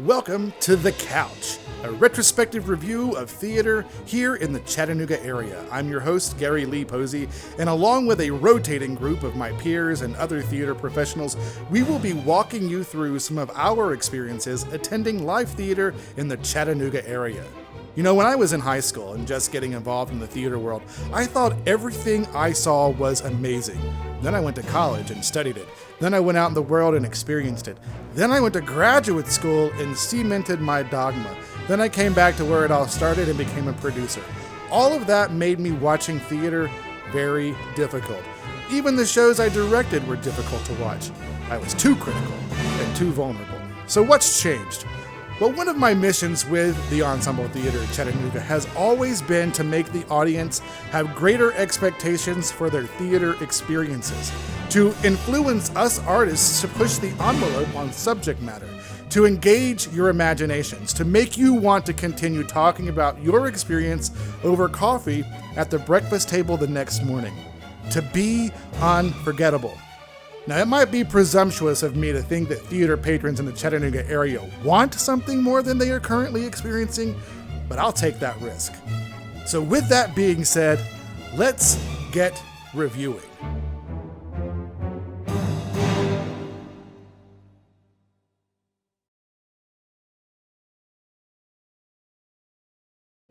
Welcome to The Couch, a retrospective review of theater here in the Chattanooga area. I'm your host, Garry Posey, and along with a rotating group of my peers and other theater professionals, we will be walking you through some of our experiences attending live theater in the Chattanooga area. You know, when I was in high school and just getting involved in the theater world, I thought everything I saw was amazing. Then I went to college and studied it. Then I went out in the world and experienced it. Then I went to graduate school and cemented my dogma. Then I came back to where it all started and became a producer. All of that made me watching theater very difficult. Even the shows I directed were difficult to watch. I was too critical and too vulnerable. So what's changed? Well, one of my missions with the Ensemble Theater at Chattanooga has always been to make the audience have greater expectations for their theater experiences, to influence us artists to push the envelope on subject matter, to engage your imaginations, to make you want to continue talking about your experience over coffee at the breakfast table the next morning, to be unforgettable. Now, it might be presumptuous of me to think that theater patrons in the Chattanooga area want something more than they are currently experiencing, but I'll take that risk. So with that being said, let's get reviewing.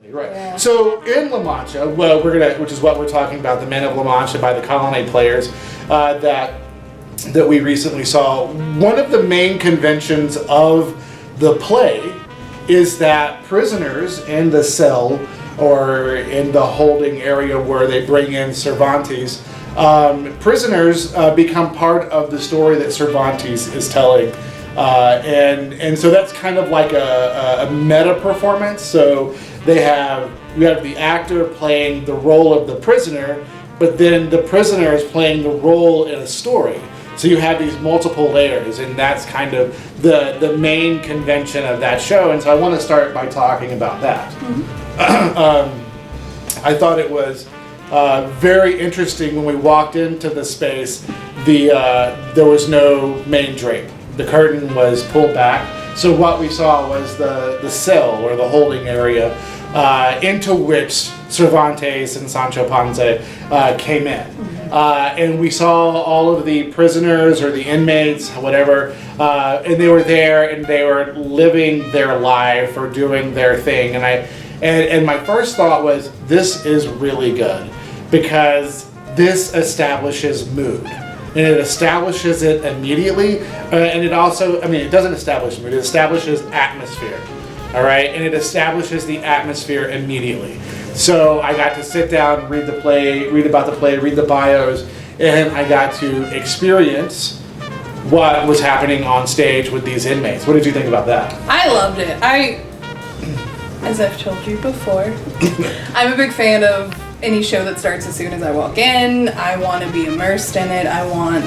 Right. Yeah. So in LaMancha, which is what we're talking about, the Man of LaMancha by the Colonnade players, that we recently saw. One of the main conventions of the play is that prisoners in the cell or in the holding area where they bring in Cervantes, prisoners become part of the story that Cervantes is telling. And so that's kind of like a meta performance. So you have the actor playing the role of the prisoner, but then the prisoner is playing the role in a story. So you have these multiple layers, and that's kind of the main convention of that show. And so I want to start by talking about that. Mm-hmm. I thought it was very interesting when we walked into the space. There was no main drape. The curtain was pulled back. So what we saw was the cell or the holding area into which Cervantes and Sancho Panza came in. And we saw all of the prisoners or the inmates, whatever, and they were there and they were living their life or doing their thing. And my first thought was, this is really good because this establishes mood. And it establishes it immediately. And it also, it doesn't establish mood, it establishes atmosphere. All right, and it establishes the atmosphere immediately. So I got to sit down, read the play, read about the play, read the bios, and I got to experience what was happening on stage with these inmates. What did you think about that? I loved it. As I've told you before, I'm a big fan of any show that starts as soon as I walk in. I want to be immersed in it. I want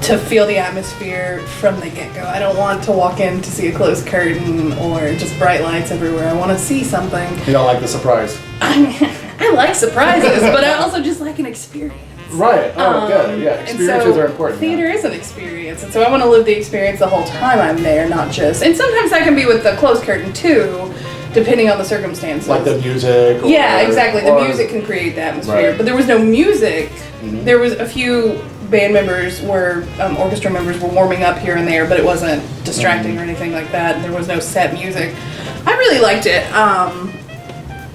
to feel the atmosphere from the get-go. I don't want to walk in to see a closed curtain or just bright lights everywhere. I want to see something. You don't like the surprise? I like surprises, but I also just like an experience. Right. Oh, good. Yeah, experiences are important. Theater is an experience, and so I want to live the experience the whole time I'm there, not just... And sometimes that can be with the closed curtain, too, depending on the circumstances. Like the music? Yeah, exactly. The music can create the atmosphere. Right. But there was no music. Mm-hmm. There was a few... band members orchestra members were warming up here and there, but it wasn't distracting or anything like that. There was no set music. I really liked it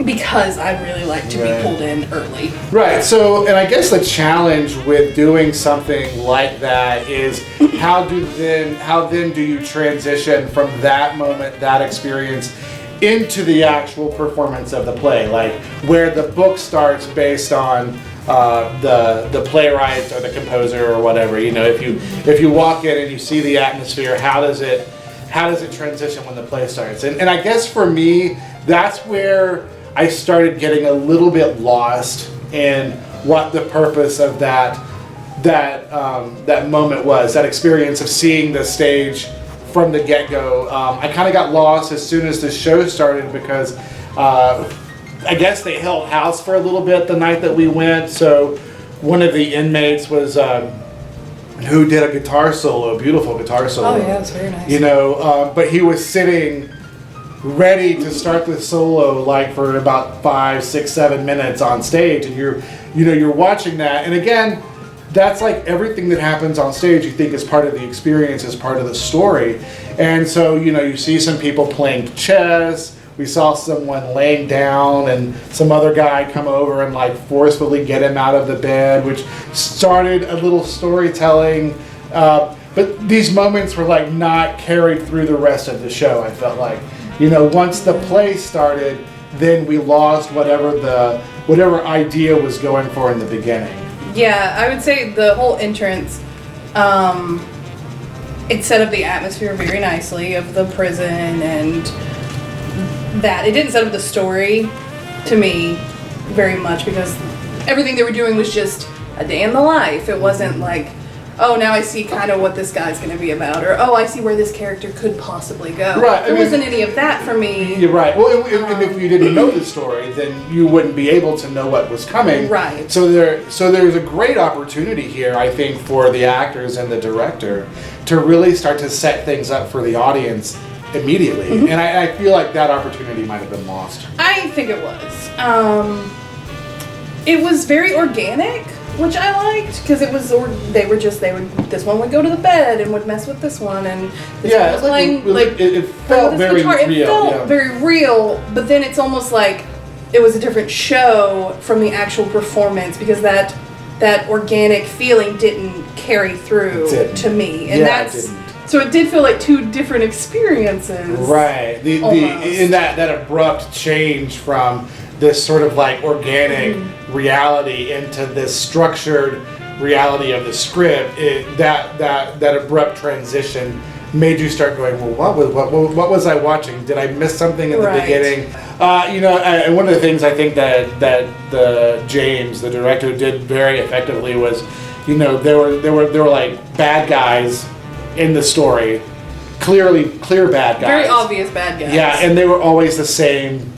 because I really like to be pulled in early. Right. So, and I guess the challenge with doing something like that is how then do you transition from that moment, that experience, into the actual performance of the play, like where the book starts based on the playwright or the composer or whatever. If you walk in and you see the atmosphere, how does it transition when the play starts? And I guess for me, that's where I started getting a little bit lost in what the purpose of that moment was, that experience of seeing the stage from the get-go. I kind of got lost as soon as the show started because I guess they held house for a little bit the night that we went. So one of the inmates was who did a guitar solo, a beautiful guitar solo. Oh yeah, it was very nice. You know, but he was sitting ready to start the solo like for about 5, 6, 7 minutes on stage, and you're watching that, and again, that's like everything that happens on stage you think is part of the experience, is part of the story. And so, you know, you see some people playing chess, we saw someone laying down and some other guy come over and like forcefully get him out of the bed, which started a little storytelling, but these moments were like not carried through the rest of the show. I felt like, you know, once the play started, then we lost whatever idea was going for in the beginning. Yeah, I would say the whole entrance, it set up the atmosphere very nicely of the prison, and that it didn't set up the story to me very much, because everything they were doing was just a day in the life. It wasn't like, oh, now I see kind of what this guy's going to be about, or oh, I see where this character could possibly go. Right. There wasn't any of that for me. You're right. Well, and if you didn't know the story, then you wouldn't be able to know what was coming. Right. So there's a great opportunity here, I think, for the actors and the director to really start to set things up for the audience immediately. Mm-hmm. And I feel like that opportunity might have been lost. I think it was. It was very organic, which I liked, because it was, this one would go to the bed and would mess with this one, and this one was playing, it felt very real. It felt very real, but then it's almost like it was a different show from the actual performance, because that organic feeling didn't carry through to me, and so it did feel like two different experiences. Right. In that abrupt change from this sort of like organic reality into this structured reality of the script, that abrupt transition made you start going, well, what was I watching? Did I miss something in the beginning? And one of the things I think that James, the director, did very effectively was, you know, there were like bad guys in the story, clear bad guys, very obvious bad guys. Yeah, and they were always the same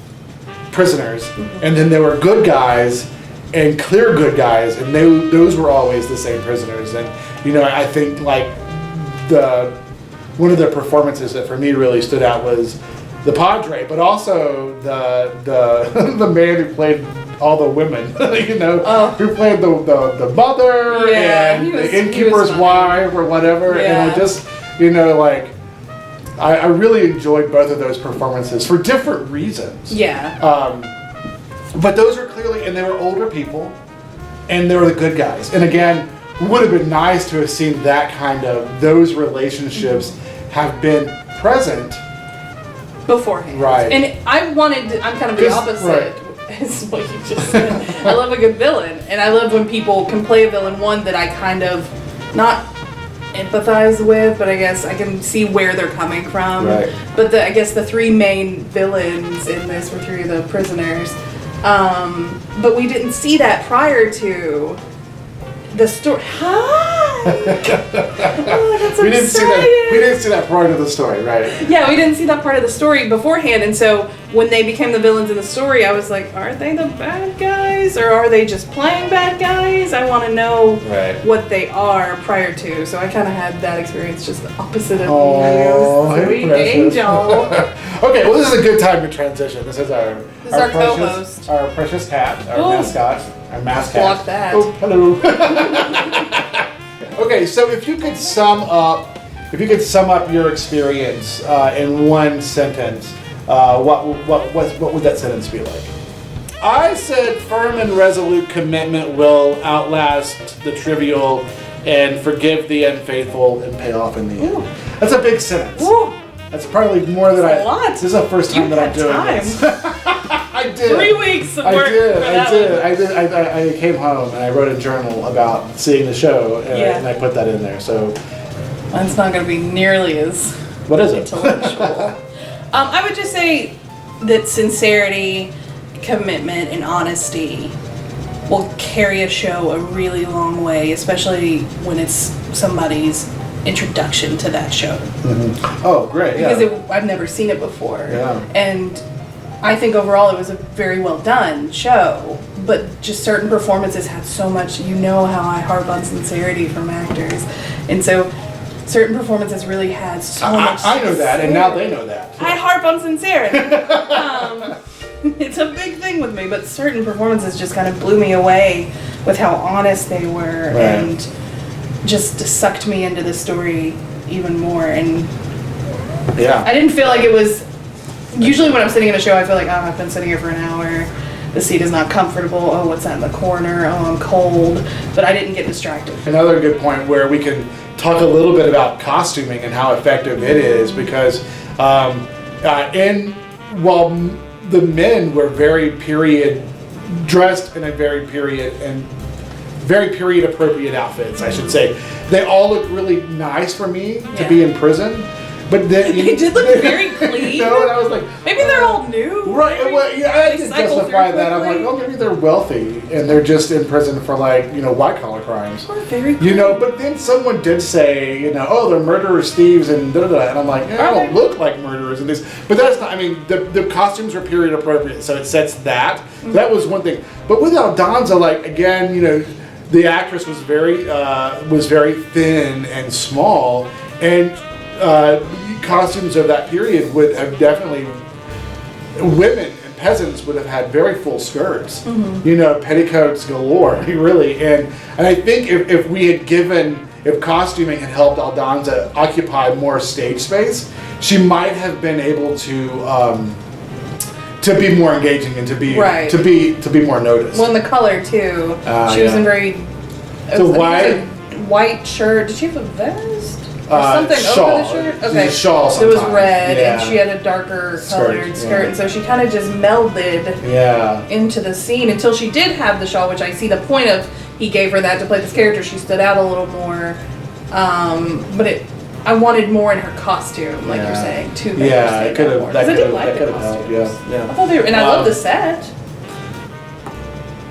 prisoners, and then there were good guys and clear good guys, and those were always the same prisoners. And you know, I think like one of the performances that for me really stood out was the Padre, but also the man who played all the women, you know, who played the mother and the innkeeper's wife or whatever. And I just, you know, like, I really enjoyed both of those performances for different reasons. Yeah. But those are clearly, and they were older people, and they were the good guys. And again, it would have been nice to have seen those relationships have been present beforehand. Right. And I'm kind of the opposite. Is what you just said. I love a good villain, and I love when people can play a villain, one that I kind of not empathize with, but I guess I can see where they're coming from. Right. But I guess the three main villains in this were three of the prisoners, but we didn't see that prior to the story. Hi. Oh, that's we didn't see that part of the story, right? Yeah, we didn't see that part of the story beforehand, and so when they became the villains in the story, I was like, are they the bad guys, or are they just playing bad guys? I want to know what they are prior to, so I kind of had that experience, just the opposite of you, sweet angel. Okay, well, this is a good time to transition. This is our co-host, our precious cat, our mascot, our mascot. Block that. Oh, hello. Okay, so if you could sum up your experience in one sentence, what would that sentence be like? I said firm and resolute commitment will outlast the trivial and forgive the unfaithful and pay off in the end. Ooh. That's a big sentence. Ooh. That's probably more than a lot. This is the first time that I'm doing this. I did. 3 weeks of work. I came home and I wrote a journal about seeing the show, and I put that in there. So it's not going to be nearly as what is it? Intellectual. I would just say that sincerity, commitment, and honesty will carry a show a really long way, especially when it's somebody's introduction to that show. Mm-hmm. Oh, great! Because I've never seen it before, and I think overall it was a very well done show, but just certain performances had so much, how I harp on sincerity from actors. And so certain performances really had so much I know that, and now they know that. I harp on sincerity. It's a big thing with me, but certain performances just kind of blew me away with how honest they were, and just sucked me into the story even more. And I didn't feel like it was, usually when I'm sitting in a show I feel like, I've been sitting here for an hour, the seat is not comfortable, what's that in the corner, I'm cold, but I didn't get distracted. Another good point where we can talk a little bit about costuming and how effective it is, because while the men were very period dressed in a very period appropriate outfits, I should say. They all look really nice for me to be in prison. But then they did look very clean. And I was like, maybe they're all new. Right. Well, I can justify that. I'm like, maybe they're wealthy and they're just in prison for white collar crimes. Or very clean. But then someone did say, they're murderers, thieves, and da-da-da. And I'm like, they don't look like murderers and this. But that's not, the costumes were period appropriate, so it sets that. Mm-hmm. That was one thing. But with Aldonza, again, the actress was very thin and small, and costumes of that period would have definitely, women and peasants would have had very full skirts, petticoats galore, really. And I think if costuming had helped Aldonza occupy more stage space, she might have been able to be more engaging and to be more noticed. Well, and the color too. She was in very white shirt. Did she have a vest? Or something shawl. Over the shirt? Okay. Shawl so it was red, and she had a darker colored skirt, and so she kind of just melded into the scene until she did have the shawl, which I see the point of. He gave her that to play this character. She stood out a little more, but I wanted more in her costume, like you're saying, to make her stand out more. Because I did like the costumes. I thought they were, and I love the set.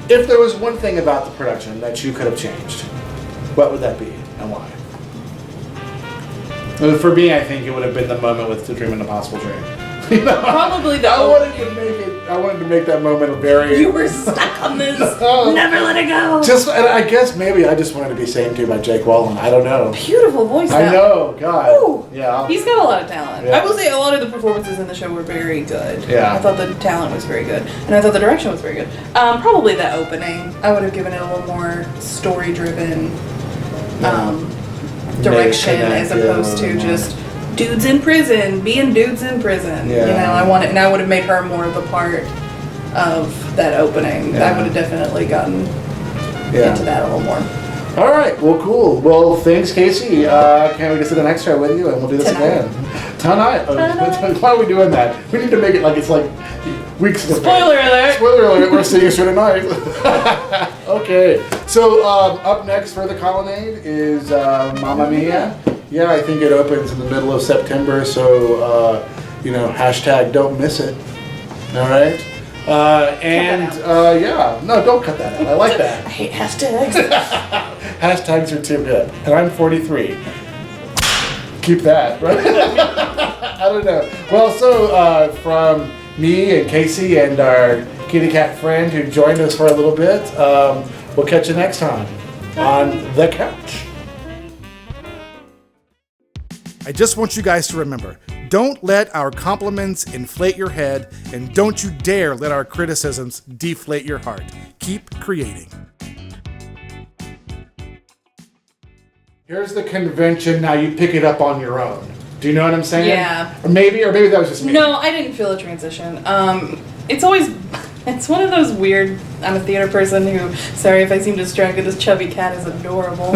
If there was one thing about the production that you could have changed, what would that be, and why? For me, I think it would have been the moment with "To Dream an Impossible Dream." Probably the. I wanted to make that moment a very. You were stuck on this. Never let it go. And I guess maybe I just wanted to be sang to by Jake Wallen. I don't know. Beautiful voice. I know, God. Ooh. Yeah. He's got a lot of talent. Yeah. I will say a lot of the performances in the show were very good. Yeah. I thought the talent was very good, and I thought the direction was very good. Probably the opening. I would have given it a little more story-driven. Direction as opposed to just dudes in prison being dudes in prison. I would have made her more of a part of that opening. I would have definitely gotten into that a little more. All right, well, cool. Well, thanks, Casey. Can't wait to sit an extra with you, and we'll do this again tonight. Why are we doing that? We need to make it like it's like weeks. Spoiler alert! Spoiler alert! We're seeing us tonight. Okay, so up next for the Colonnade is Mamma Mia. Yeah, I think it opens in the middle of September, so hashtag don't miss it. All right. No, don't cut that out. I like that. I hate hashtags. Hashtags are too good. And I'm 43. Keep that, right? I don't know. Well, so from me and Casey and our kitty cat friend who joined us for a little bit, we'll catch you next time on The Couch. I just want you guys to remember, don't let our compliments inflate your head, and don't you dare let our criticisms deflate your heart. Keep creating. Here's the convention, now you pick it up on your own. Do you know what I'm saying? Yeah. Or maybe that was just me. No, I didn't feel a transition. It's one of those weird, I'm a theater person who, sorry if I seem distracted, this chubby cat is adorable.